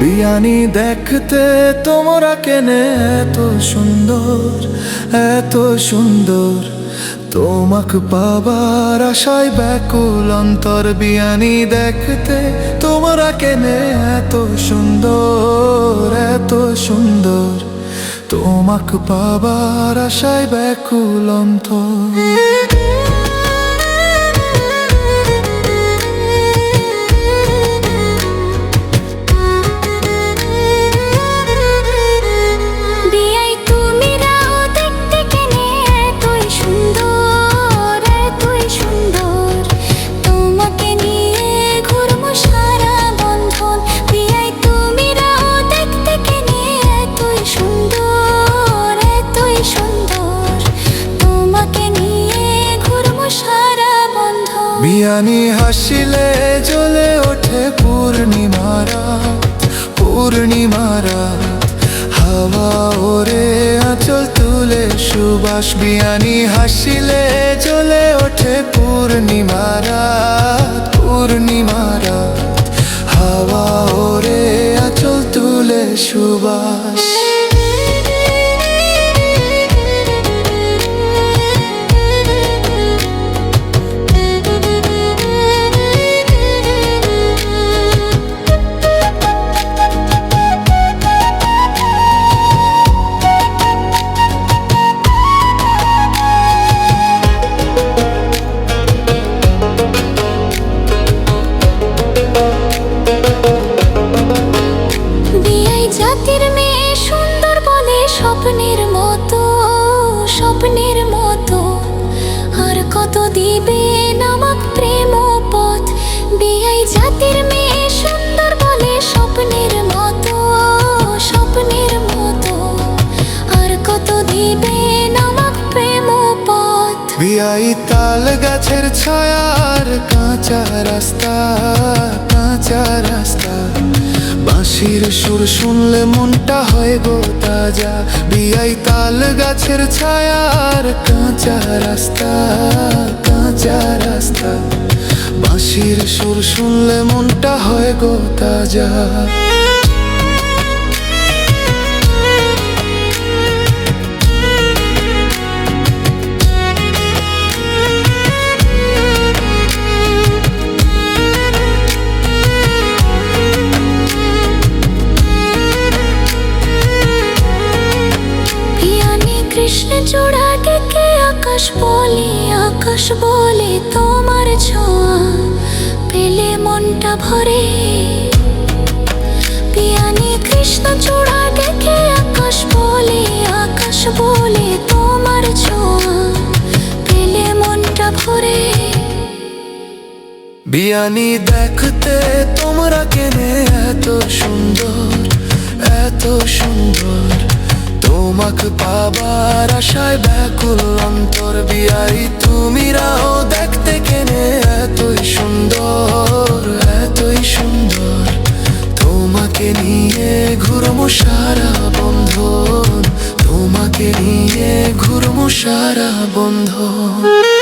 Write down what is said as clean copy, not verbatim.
বিয়ানি দেখতে তোমরা কেনে এত সুন্দর, এত সুন্দর। তোমাক পাবার আশায় ব্যাকুল অন্তর। বিয়ানি দেখতে তোমরা কেনে এত সুন্দর, এত সুন্দর। তোমাক পাবার আশায় ব্যাকুল অন্তর। বিয়ানি হাসিলে জ্বলে ওঠে পূর্ণিমা রাত, পূর্ণিমা রাত। হাওয়া ওরে আঁচল তুলে সুবাস। বিয়ানি হাসিলে জ্বলে ওঠে পূর্ণিমা রাত, পূর্ণিমা রাত। হাওয়া ওরে আঁচল তুলে সুবাস। স্বপ্নের মতো, স্বপ্নের মতো। আর কত দিবে নামক প্রেম পথ। বিয়াই জাতির মেয়ে সুন্দর বলে স্বপ্নের মতো, স্বপ্নের মতো। আর কত দিবে নামক প্রেম পথ। বিয়াই তাল গাছের ছায়ার কাঁচা রাস্তা, কাঁচা রাস্তা। বাঁশির সুর শুনলে মনটা হয় গো তাজা। বিয়াই তাল গাছের ছায়ার কাঁচা রাস্তা, কাঁচা রাস্তা। বাঁশির সুর শুনলে মনটা হয় গো তাজা। কৃষ্ণচূড়া ডেকে আকাশ বলে, আকাশ বলে তোমার ছোঁয়া পেলে মনটা ভরে। পিয়ানি কৃষ্ণচূড়া ডেকে আকাশ বলে, আকাশ বলে তোমার ছোঁয়া পেলে মনটা ভরে। বিয়ানি দেখতে তোমরা কেনে এত সুন্দর, এত সুন্দর। তোমাক পাবার আশায় ব্যাকুল অন্তর। বিয়াই তুমিরাও দেখতে কেনে এতই সুন্দর, এতই সুন্দর। তোমাকে নিয়ে ঘুরমু সারা বন্ধন, তোমাকে নিয়ে ঘুরমু সারা বন্ধন।